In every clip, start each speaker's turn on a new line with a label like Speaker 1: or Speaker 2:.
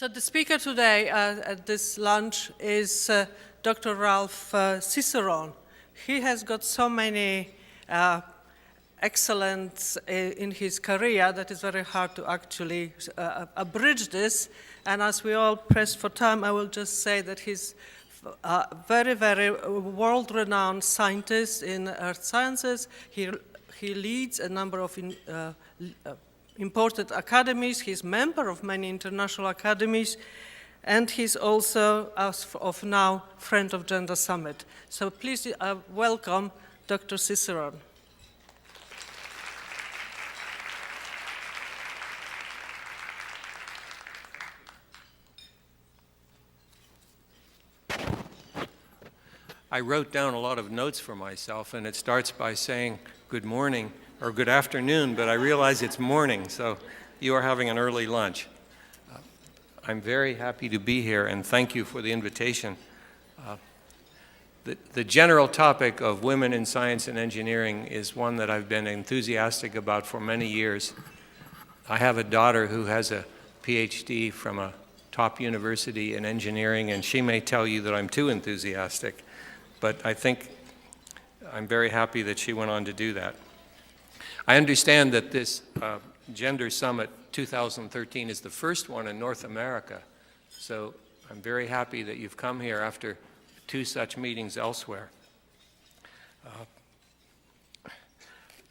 Speaker 1: So the speaker today at this lunch is Dr. Ralph Cicerone. He has got so many excellence in his career that it's very hard to actually abridge this. And as we all press for time, I will just say that he's a very, very world-renowned scientist in earth sciences. He leads a number of important academies. He's a member of many international academies, and he's also, as of now, friend of Gender Summit. So please welcome Dr. Cicerone.
Speaker 2: I wrote down a lot of notes for myself, and it starts by saying good morning or good afternoon, but I realize it's morning, so you are having an early lunch. I'm very happy to be here, and thank you for the invitation. The general topic of women in science and engineering is one that I've been enthusiastic about for many years. I have a daughter who has a PhD from a top university in engineering, and she may tell you that I'm too enthusiastic, but I think I'm very happy that she went on to do that. I understand that this Gender Summit 2013 is the first one in North America, so I'm very happy that you've come here after 2 such meetings elsewhere.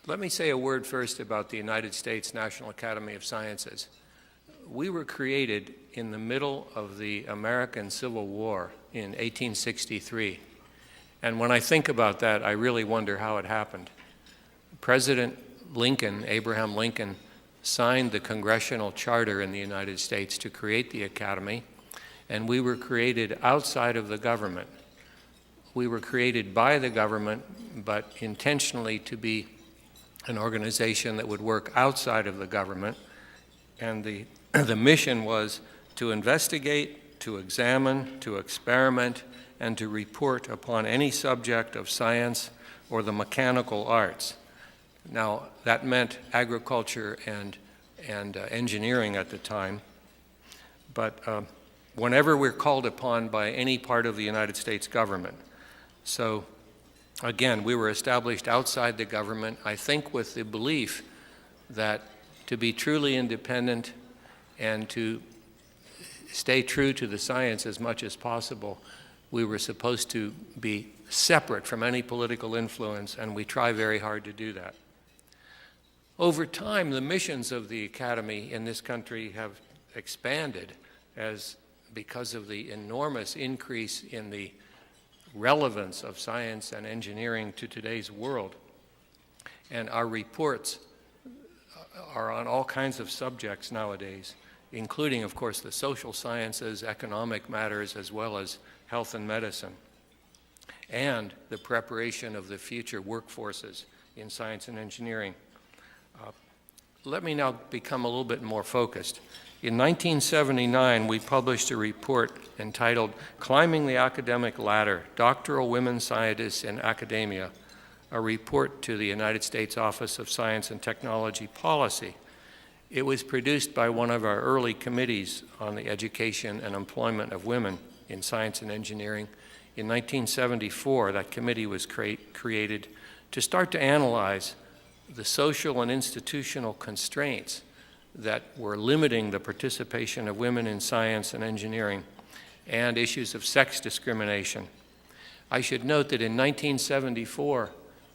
Speaker 2: Let me say a word first about the United States National Academy of Sciences. We were created in the middle of the American Civil War in 1863, and when I think about that, I really wonder how it happened. President Lincoln, Abraham Lincoln, signed the Congressional Charter in the United States to create the Academy, and we were created outside of the government. We were created by the government, but intentionally to be an organization that would work outside of the government, and the mission was to investigate, to examine, to experiment, and to report upon any subject of science or the mechanical arts. Now, that meant agriculture and engineering at the time, but whenever we're called upon by any part of the United States government. So, again, we were established outside the government, I think with the belief that to be truly independent and to stay true to the science as much as possible, we were supposed to be separate from any political influence, and we try very hard to do that. Over time, the missions of the Academy in this country have expanded because of the enormous increase in the relevance of science and engineering to today's world. And our reports are on all kinds of subjects nowadays, including, of course, the social sciences, economic matters, as well as health and medicine, and the preparation of the future workforces in science and engineering. Let me now become a little bit more focused. In 1979, we published a report entitled Climbing the Academic Ladder, Doctoral Women Scientists in Academia, a report to the United States Office of Science and Technology Policy. It was produced by one of our early committees on the education and employment of women in science and engineering. In 1974, that committee was created to start to analyze the social and institutional constraints that were limiting the participation of women in science and engineering and issues of sex discrimination. I should note that in 1974,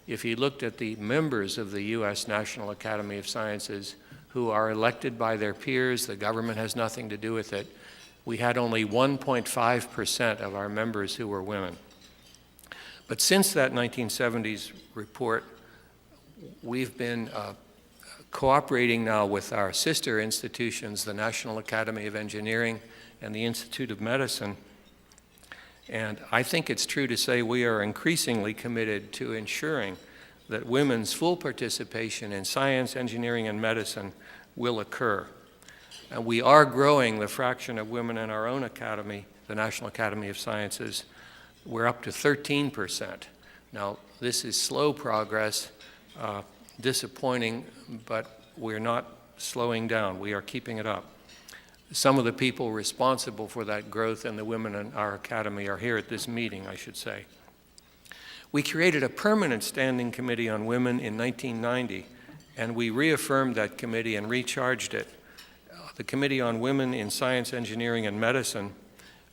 Speaker 2: if you looked at the members of the U.S. National Academy of Sciences who are elected by their peers, the government has nothing to do with it, we had only 1.5% of our members who were women. But since that 1970s report, we've been cooperating now with our sister institutions, the National Academy of Engineering and the Institute of Medicine. And I think it's true to say we are increasingly committed to ensuring that women's full participation in science, engineering, and medicine will occur. And we are growing the fraction of women in our own academy, the National Academy of Sciences. We're up to 13%. Now, this is slow progress, disappointing, but we're not slowing down. We are keeping it up. Some of the people responsible for that growth and the women in our academy are here at this meeting, I should say. We created a permanent standing committee on women in 1990, and we reaffirmed that committee and recharged it. The Committee on Women in Science, Engineering, and Medicine,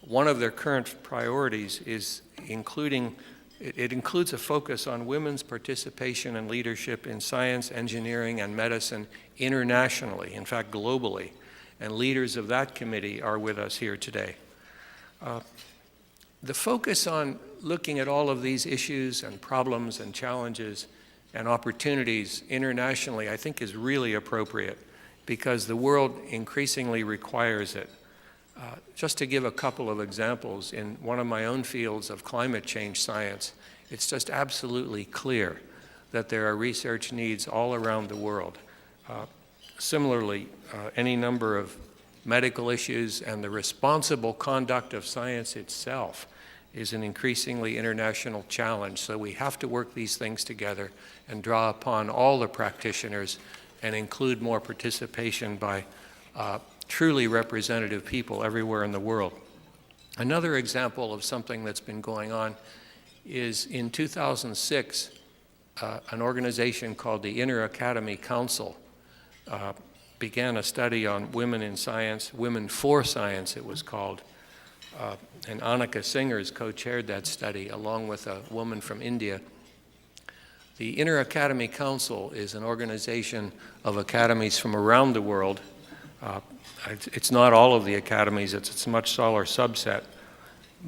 Speaker 2: one of their current priorities is it includes a focus on women's participation and leadership in science, engineering, and medicine internationally, in fact, globally. And leaders of that committee are with us here today. The focus on looking at all of these issues and problems and challenges and opportunities internationally, I think, is really appropriate because the world increasingly requires it. Just to give a couple of examples, in one of my own fields of climate change science, it's just absolutely clear that there are research needs all around the world. Similarly, any number of medical issues and the responsible conduct of science itself is an increasingly international challenge. So we have to work these things together and draw upon all the practitioners and include more participation by truly representative people everywhere in the world. Another example of something that's been going on is in 2006, an organization called the Inter-Academy Council began a study on women in science, Women for Science it was called, and Annika Singers co-chaired that study along with a woman from India. The Inter-Academy Council is an organization of academies from around the world. It's not all of the academies, it's a much smaller subset,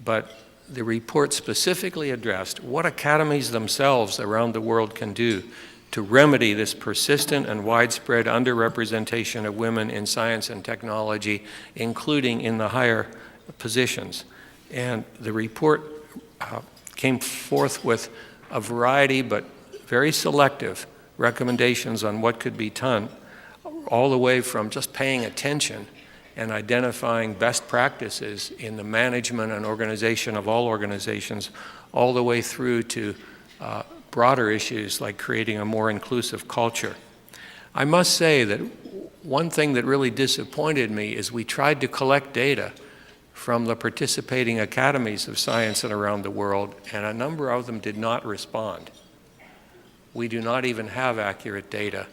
Speaker 2: but the report specifically addressed what academies themselves around the world can do to remedy this persistent and widespread underrepresentation of women in science and technology, including in the higher positions. And the report came forth with a variety, but very selective recommendations on what could be done, all the way from just paying attention and identifying best practices in the management and organization of all organizations, all the way through to broader issues like creating a more inclusive culture. I must say that one thing that really disappointed me is we tried to collect data from the participating academies of science and around the world, and a number of them did not respond. We do not even have accurate data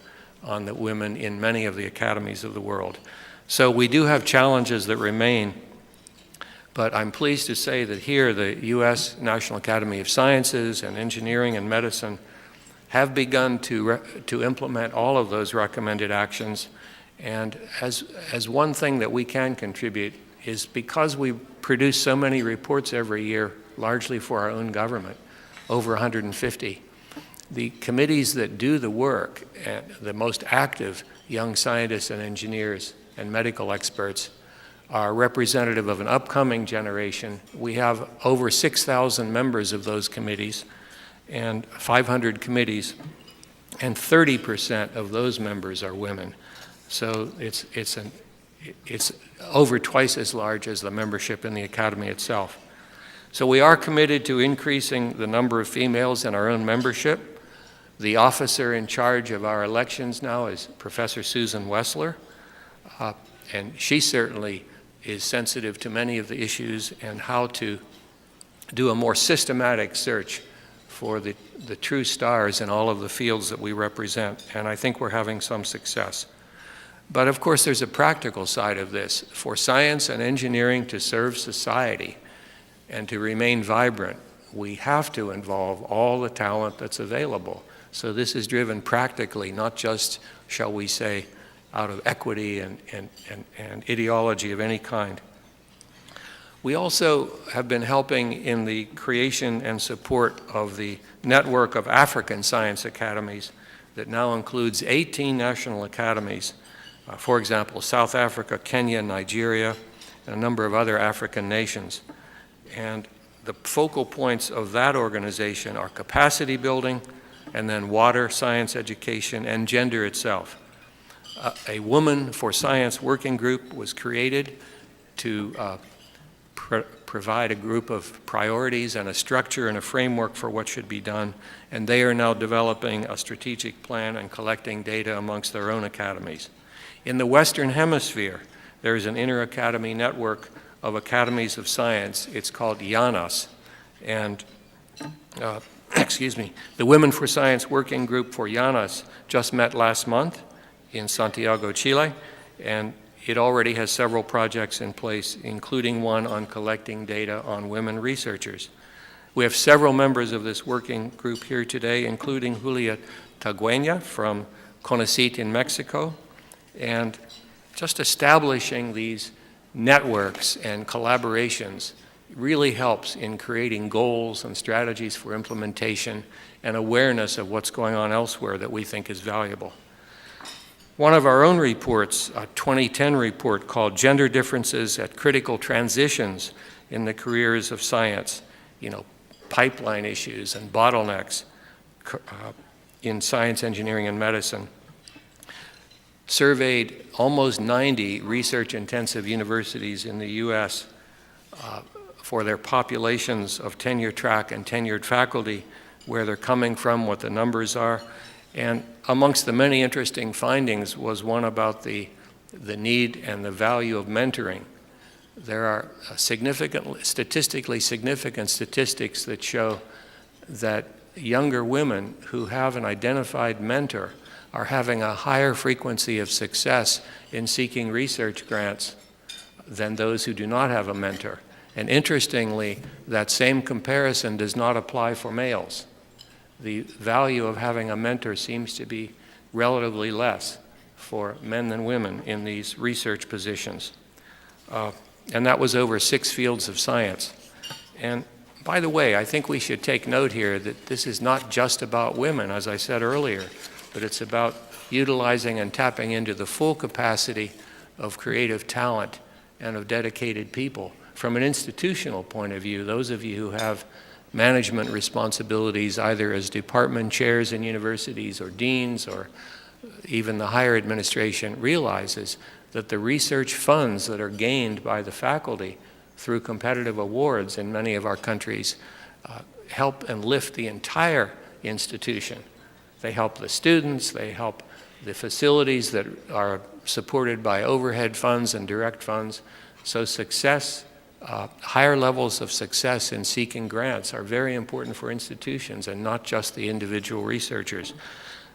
Speaker 2: on the women in many of the academies of the world. So we do have challenges that remain, but I'm pleased to say that here the U.S. National Academy of Sciences and Engineering and Medicine have begun to implement all of those recommended actions. And as one thing that we can contribute is because we produce so many reports every year, largely for our own government, over 150, the committees that do the work, and the most active young scientists and engineers and medical experts are representative of an upcoming generation. We have over 6,000 members of those committees and 500 committees, and 30% of those members are women. So it's over twice as large as the membership in the Academy itself. So we are committed to increasing the number of females in our own membership. The officer in charge of our elections now is Professor Susan Wessler, and she certainly is sensitive to many of the issues and how to do a more systematic search for the true stars in all of the fields that we represent, and I think we're having some success. But of course there's a practical side of this. For science and engineering to serve society and to remain vibrant, we have to involve all the talent that's available. So this is driven practically, not just, shall we say, out of equity and ideology of any kind. We also have been helping in the creation and support of the network of African science academies that now includes 18 national academies. For example, South Africa, Kenya, Nigeria, and a number of other African nations. And the focal points of that organization are capacity building, and then water, science education, and gender itself. A Woman for Science working group was created to provide a group of priorities and a structure and a framework for what should be done, and they are now developing a strategic plan and collecting data amongst their own academies. In the Western Hemisphere, there is an inter-academy network of academies of science. It's called IANAS. And, excuse me, the Women for Science Working Group for IANAS just met last month in Santiago, Chile, and it already has several projects in place, including one on collecting data on women researchers. We have several members of this working group here today, including Julia Tagueña from CONACYT in Mexico, and just establishing these networks and collaborations really helps in creating goals and strategies for implementation and awareness of what's going on elsewhere that we think is valuable. One of our own reports, a 2010 report called Gender Differences at Critical Transitions in the Careers of Science, pipeline issues and bottlenecks in science, engineering, and medicine, surveyed almost 90 research-intensive universities in the U.S. For their populations of tenure track and tenured faculty, where they're coming from, what the numbers are. And amongst the many interesting findings was one about the need and the value of mentoring. There are statistically significant statistics that show that younger women who have an identified mentor are having a higher frequency of success in seeking research grants than those who do not have a mentor. And interestingly, that same comparison does not apply for males. The value of having a mentor seems to be relatively less for men than women in these research positions. And that was over 6 fields of science. And by the way, I think we should take note here that this is not just about women, as I said earlier, but it's about utilizing and tapping into the full capacity of creative talent and of dedicated people. From an institutional point of view, those of you who have management responsibilities either as department chairs in universities or deans or even the higher administration realizes that the research funds that are gained by the faculty through competitive awards in many of our countries help and lift the entire institution. They help the students, they help the facilities that are supported by overhead funds and direct funds. So success, higher levels of success in seeking grants are very important for institutions and not just the individual researchers.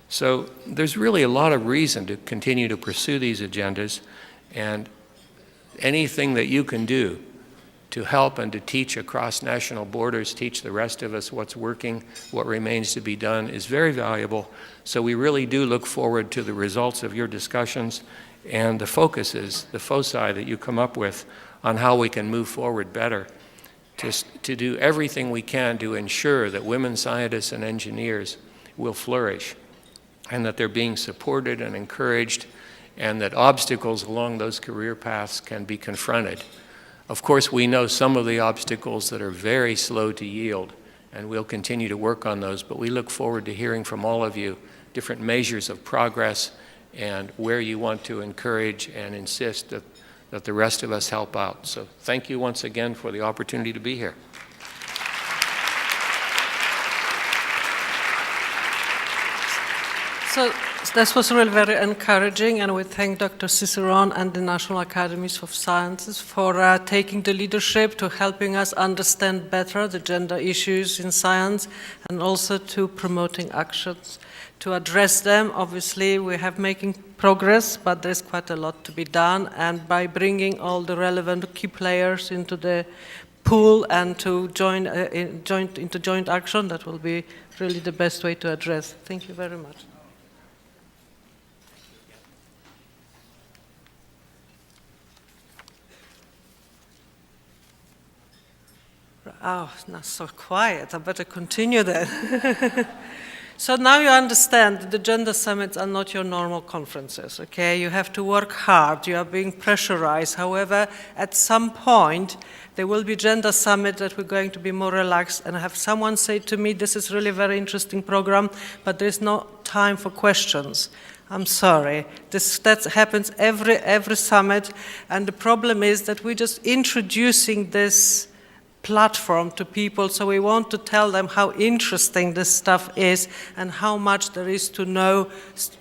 Speaker 2: So there's really a lot of reason to continue to pursue these agendas, and anything that you can do to help and to teach across national borders, teach the rest of us what's working, what remains to be done, is very valuable. So we really do look forward to the results of your discussions and the focuses, the foci that you come up with on how we can move forward better, to do everything we can to ensure that women scientists and engineers will flourish, and that they're being supported and encouraged, and that obstacles along those career paths can be confronted. Of course, we know some of the obstacles that are very slow to yield, and we'll continue to work on those, but we look forward to hearing from all of you different measures of progress and where you want to encourage and insist that the rest of us help out. So thank you once again for the opportunity to be here.
Speaker 1: So this was really very encouraging, and we thank Dr. Cicerone and the National Academies of Sciences for taking the leadership to helping us understand better the gender issues in science, and also to promoting actions to address them. Obviously, we have making progress, but there's quite a lot to be done, and by bringing all the relevant key players into the pool and to into joint action, that will be really the best way to address. Thank you very much. Oh, not so quiet. I better continue then. So now you understand that the gender summits are not your normal conferences, okay? You have to work hard. You are being pressurized. However, at some point, there will be gender summit that we're going to be more relaxed and have someone say to me, this is really a very interesting program, but there's no time for questions. I'm sorry. That happens every summit, and the problem is that we're just introducing this platform to people, so we want to tell them how interesting this stuff is and how much there is to know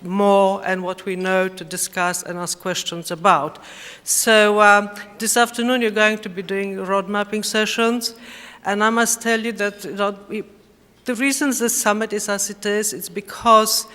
Speaker 1: more and what we know to discuss and ask questions about. So this afternoon you're going to be doing road mapping sessions, and I must tell you that the reasons this summit is as it is, it's because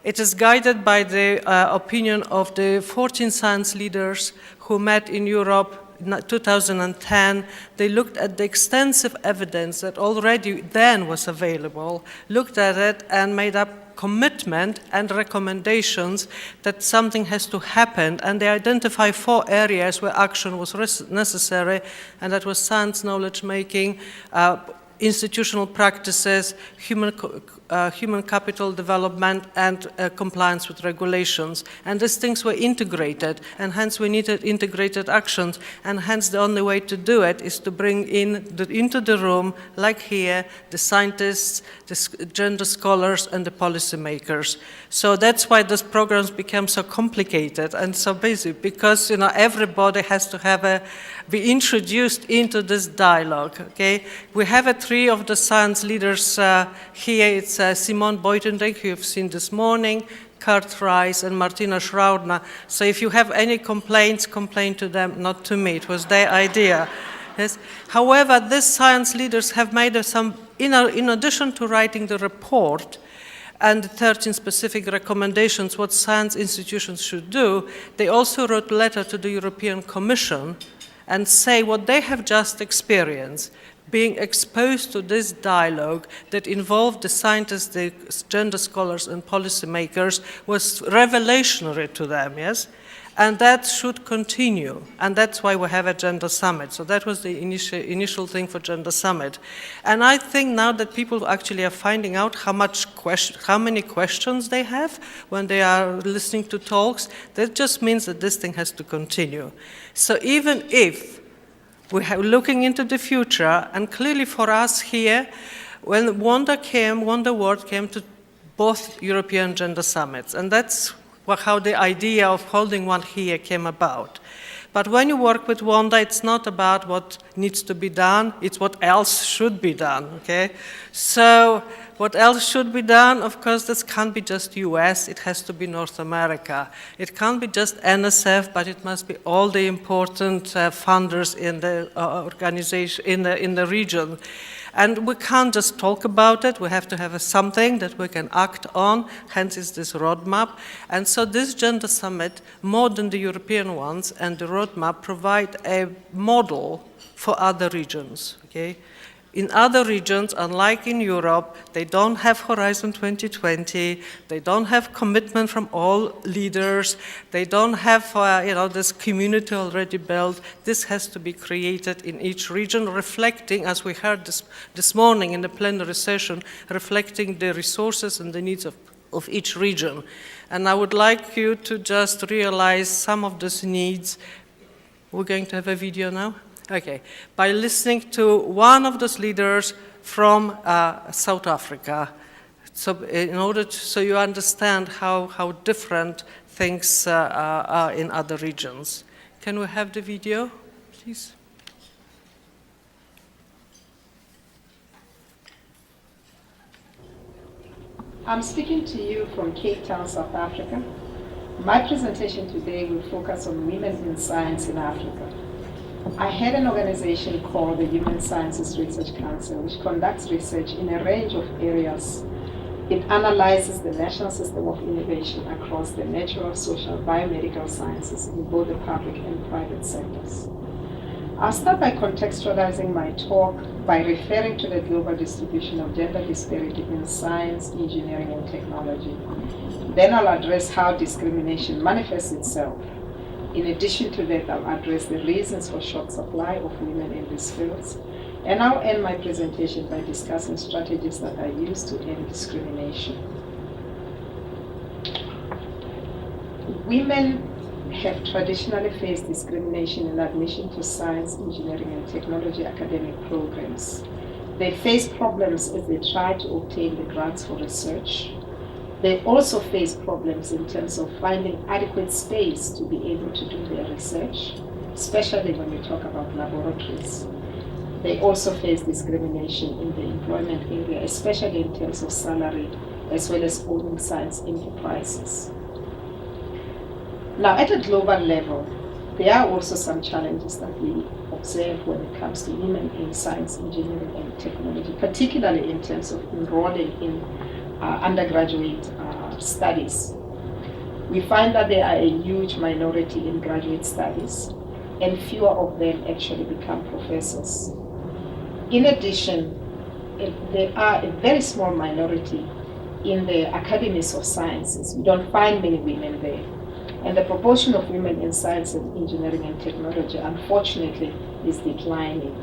Speaker 1: it is guided by the opinion of the 14 science leaders who met in Europe in 2010. They looked at the extensive evidence that already then was available, looked at it and made up commitment and recommendations that something has to happen, and they identify 4 areas where action was necessary, and that was science, knowledge making, institutional practices, human capital development, and compliance with regulations. And these things were integrated, and hence we needed integrated actions, and hence the only way to do it is to bring into the room, like here, the scientists, the gender scholars, and the policymakers. So that's why these programs became so complicated and so basic, because everybody has to be introduced into this dialogue. Okay, we have 3 of the science leaders here. It's Simone Buitendijk, who you've seen this morning, Kurt Rice, and Martina Schraudner. So if you have any complaints, complain to them, not to me. It was their idea. Yes. However, these science leaders have made some, in addition to writing the report and the 13 specific recommendations what science institutions should do, they also wrote a letter to the European Commission and say what they have just experienced, being exposed to this dialogue that involved the scientists, the gender scholars, and policymakers was revelationary to them, yes? And that should continue, and that's why we have a Gender Summit. So that was the initial thing for Gender Summit. And I think now that people actually are finding out how many questions they have when they are listening to talks, that just means that this thing has to continue. So even if we are looking into the future, and clearly for us here, when Wonder World came to both European Gender Summits, and that's how the idea of holding one here came about. But when you work with Wanda, it's not about what needs to be done, it's what else should be done, okay? So what else should be done? Of course, this can't be just US, it has to be North America. It can't be just NSF, but it must be all the important funders in the organization, in the region. And we can't just talk about it, we have to have something that we can act on, hence is this roadmap. And so this Gender Summit, more than the European ones, and the roadmap provide a model for other regions, okay? In other regions, unlike in Europe, they don't have Horizon 2020, they don't have commitment from all leaders, they don't have this community already built. This has to be created in each region, reflecting, as we heard this morning in the plenary session, reflecting the resources and the needs of each region. And I would like you to just realize some of those needs. We're going to have a video now? Okay, by listening to one of those leaders from South Africa, so you understand how different things are in other regions. Can we have the video, please?
Speaker 3: I'm speaking to you from Cape Town, South Africa. My presentation today will focus on women in science in Africa. I head an organization called the Human Sciences Research Council, which conducts research in a range of areas. It analyzes the national system of innovation across the natural, social, biomedical sciences in both the public and private sectors. I'll start by contextualizing my talk by referring to the global distribution of gender disparity in science, engineering, and technology. Then I'll address how discrimination manifests itself. In addition to that, I'll address the reasons for short supply of women in these fields. And I'll end my presentation by discussing strategies that are used to end discrimination. Women have traditionally faced discrimination in admission to science, engineering, and technology academic programs. They face problems as they try to obtain the grants for research. They also face problems in terms of finding adequate space to be able to do their research, especially when we talk about laboratories. they also face discrimination in the employment area, especially in terms of salary, as well as owning science enterprises. Now, at a global level, there are also some challenges that we observe when it comes to women in science, engineering, and technology, particularly in terms of enrolling in undergraduate studies. We find that there are a huge minority in graduate studies, and fewer of them actually become professors. In addition, there are a very small minority in the academies of sciences. We don't find many women there. And the proportion of women in science and engineering and technology, unfortunately, is declining.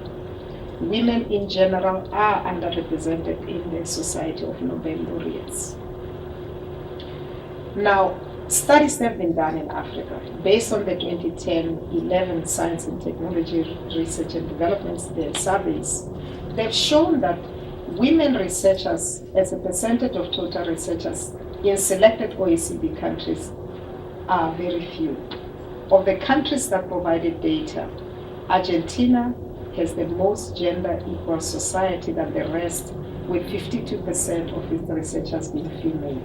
Speaker 3: Women in general are underrepresented in the Society of Nobel laureates. Now, studies have been done in Africa based on the 2010-11 Science and Technology Research and Development surveys. They've shown that women researchers, as a percentage of total researchers in selected OECD countries, are very few. Of the countries that provided data, Argentina has the most gender equal society than the rest, with 52% of its researchers being female.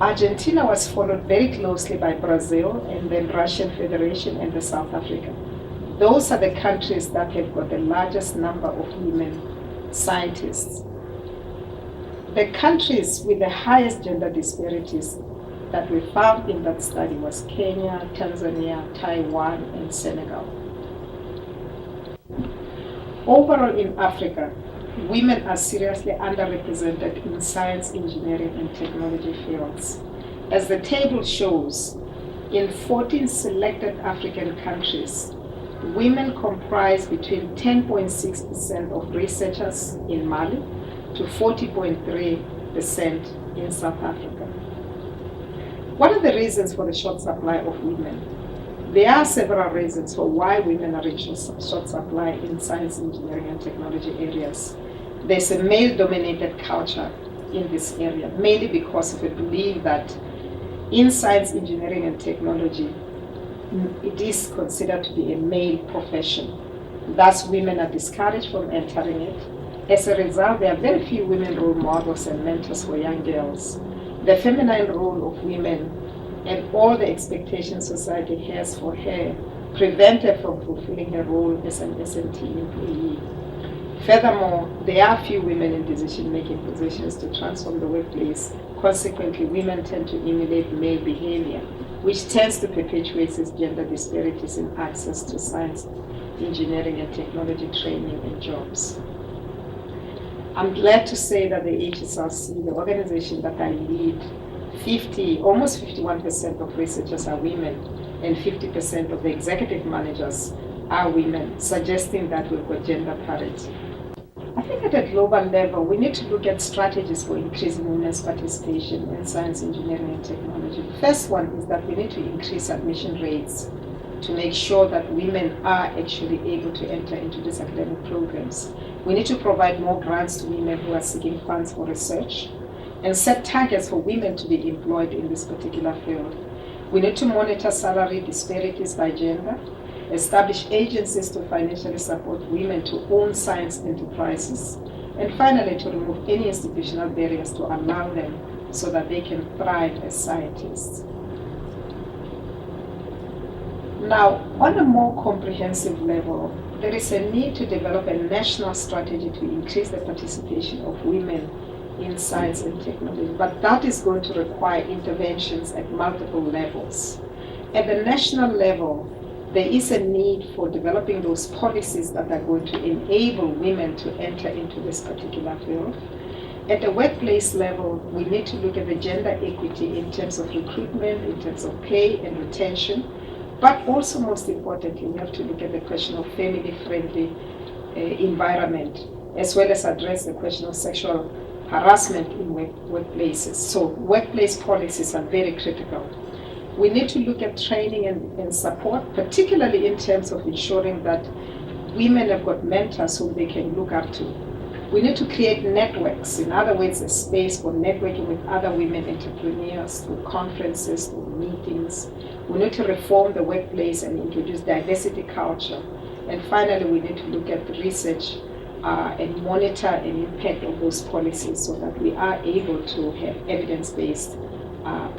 Speaker 3: Argentina was followed very closely by Brazil and then Russian Federation and the South Africa. Those are the countries that have got the largest number of women scientists. The countries with the highest gender disparities that we found in that study was Kenya, Tanzania, Taiwan, and Senegal. Overall in Africa, women are seriously underrepresented in science, engineering, and technology fields. As the table shows, in 14 selected African countries, women comprise between 10.6% of researchers in Mali to 40.3% in South Africa. What are the reasons for the short supply of women? There are several reasons for why women are in short supply in science, engineering, and technology areas. There's a male-dominated culture in this area, mainly because of a belief that in science, engineering, and technology, it is considered to be a male profession. Thus, women are discouraged from entering it. As a result, there are very few women role models and mentors for young girls. The feminine role of women and all the expectations society has for her prevent her from fulfilling her role as an SMT employee. Furthermore, there are few women in decision-making positions to transform the workplace. Consequently, women tend to emulate male behavior, which tends to perpetuate these gender disparities in access to science, engineering, and technology training and jobs. I'm glad to say that the HSRC, the organization that I lead, almost 51% of researchers are women, and 50% of the executive managers are women, suggesting that we've got gender parity. I think at a global level, we need to look at strategies for increasing women's participation in science, engineering, and technology. The first one is that we need to increase admission rates to make sure that women are actually able to enter into these academic programs. We need to provide more grants to women who are seeking funds for research and set targets for women to be employed in this particular field. We need to monitor salary disparities by gender, establish agencies to financially support women to own science enterprises, and finally to remove any institutional barriers to allow them so that they can thrive as scientists. Now, on a more comprehensive level, there is a need to develop a national strategy to increase the participation of women in science and technology, but that is going to require interventions at multiple levels. At the national level, there is a need for developing those policies that are going to enable women to enter into this particular field. At the workplace level, we need to look at the gender equity in terms of recruitment, in terms of pay and retention, but also most importantly, we have to look at the question of family-friendly environment, as well as address the question of sexual harassment in workplaces. So workplace policies are very critical. We need to look at training and support, particularly in terms of ensuring that women have got mentors whom they can look up to. We need to create networks, in other words, a space for networking with other women entrepreneurs through conferences, through meetings. We need to reform the workplace and introduce diversity culture. And finally, we need to look at the research and monitor an impact of those policies so that we are able to have evidence-based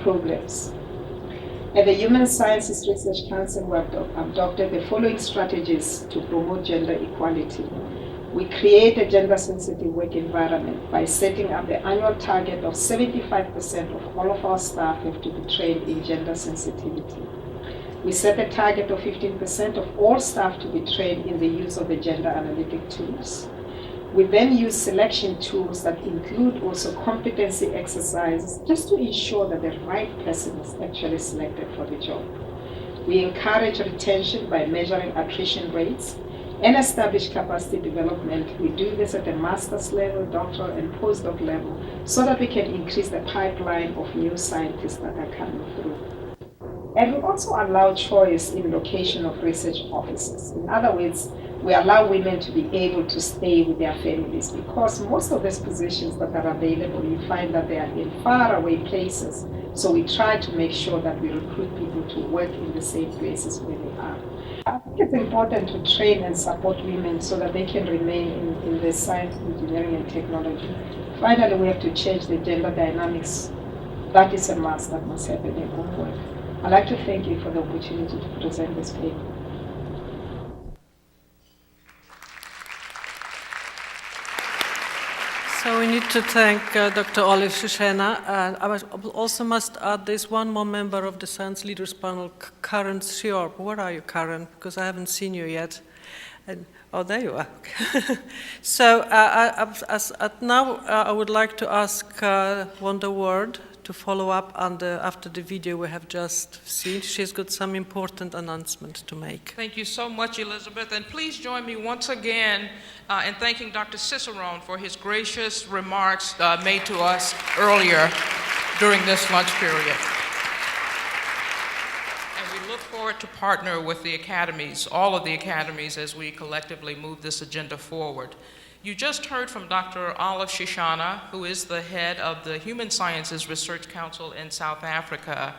Speaker 3: programs. At the Human Sciences Research Council, we have adopted the following strategies to promote gender equality. We create a gender-sensitive work environment by setting up the annual target of 75% of all of our staff have to be trained in gender sensitivity. We set a target of 15% of all staff to be trained in the use of the gender analytic tools. We then use selection tools that include also competency exercises just to ensure that the right person is actually selected for the job. We encourage retention by measuring attrition rates and establish capacity development. We do this at the master's level, doctoral, and postdoc level so that we can increase the pipeline of new scientists that are coming through. And we also allow choice in location of research offices. In other words, we allow women to be able to stay with their families because most of these positions that are available, you find that they are in faraway places. So we try to make sure that we recruit people to work in the same places where they are. I think it's important to train and support women so that they can remain in the science, engineering, and technology. Finally, we have to change the gender dynamics. That is a must that must happen in our work. I'd like to thank you for the opportunity to present this paper.
Speaker 1: So we need to thank Dr. Olive Cicerone, and I also must add there's one more member of the Science Leaders Panel, Karen Sciorp. Where are you, Karen? Because I haven't seen you yet. And, oh, there you are. So now I would like to ask Wanda Ward to follow up after the video we have just seen. She's got some important announcement to make.
Speaker 4: Thank you so much, Elizabeth. And please join me once again in thanking Dr. Cicerone for his gracious remarks made to us earlier during this lunch period. And we look forward to partner with the academies, all of the academies, as we collectively move this agenda forward. You just heard from Dr. Olive Cicerone, who is the head of the Human Sciences Research Council in South Africa.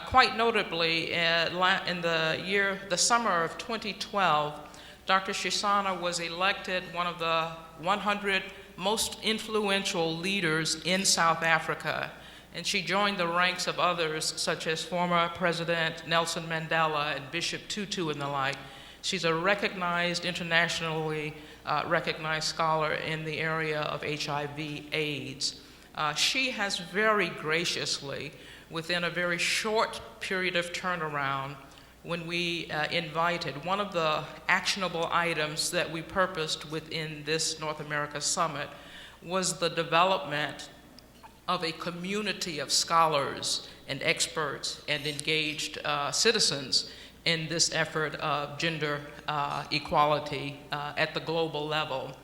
Speaker 4: Quite notably, in the summer of 2012, Dr. Cicerone was elected one of the 100 most influential leaders in South Africa. And she joined the ranks of others, such as former President Nelson Mandela and Bishop Tutu and the like. She's a recognized, internationally recognized scholar in the area of HIV/AIDS. She has very graciously, within a very short period of turnaround, when we invited, one of the actionable items that we purposed within this North America Summit was the development of a community of scholars and experts and engaged citizens in this effort of gender equality at the global level.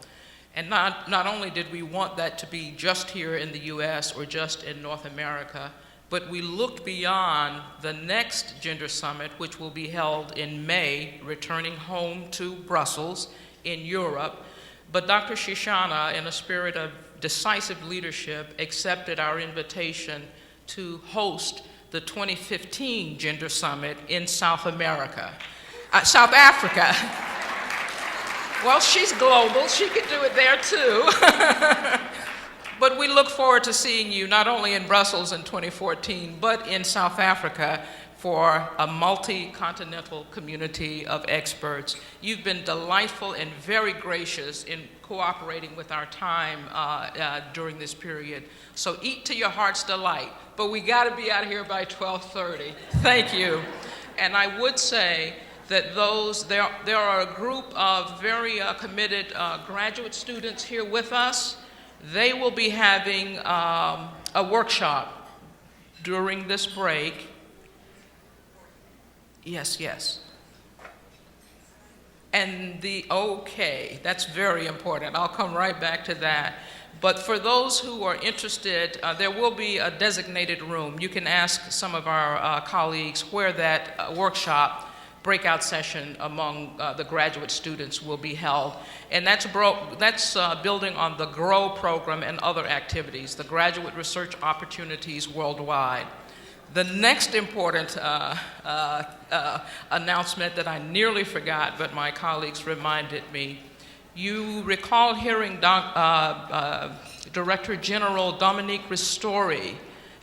Speaker 4: And not only did we want that to be just here in the US or just in North America, but we looked beyond the next Gender Summit, which will be held in May, returning home to Brussels in Europe. But Dr. Cicerone, in a spirit of decisive leadership, accepted our invitation to host the 2015 Gender Summit in South Africa. Well, she's global, she could do it there too. But we look forward to seeing you not only in Brussels in 2014, but in South Africa for a multi-continental community of experts. You've been delightful and very gracious in cooperating with our time during this period. So eat to your heart's delight, but we gotta be out here by 12:30. Thank you. And I would say that there are a group of very committed graduate students here with us. They will be having a workshop during this break. Yes. And okay, that's very important. I'll come right back to that. But for those who are interested, there will be a designated room. You can ask some of our colleagues where that workshop breakout session among the graduate students will be held. And that's building on the GROW program and other activities, the Graduate Research Opportunities Worldwide. The next important announcement that I nearly forgot, but my colleagues reminded me, you recall hearing Director General Dominique Ristori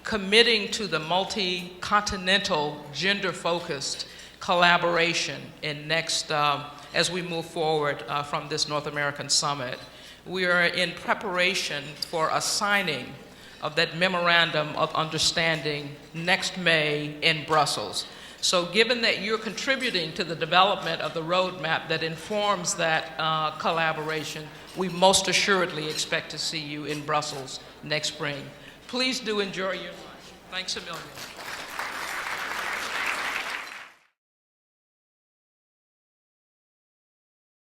Speaker 4: committing to the multi-continental, gender-focused collaboration in next, as we move forward from this North American Summit. We are in preparation for a signing of that Memorandum of Understanding next May in Brussels. So given that you're contributing to the development of the roadmap that informs that collaboration, we most assuredly expect to see you in Brussels next spring. Please do enjoy your lunch. Thanks a million.